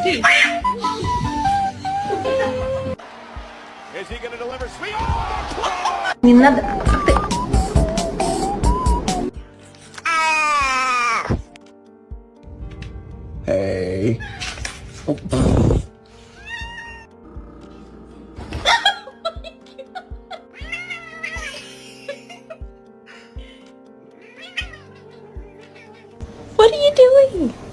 too. Is he going to deliver sweet? Не надо. Ты... Hey. Oh. What are you doing?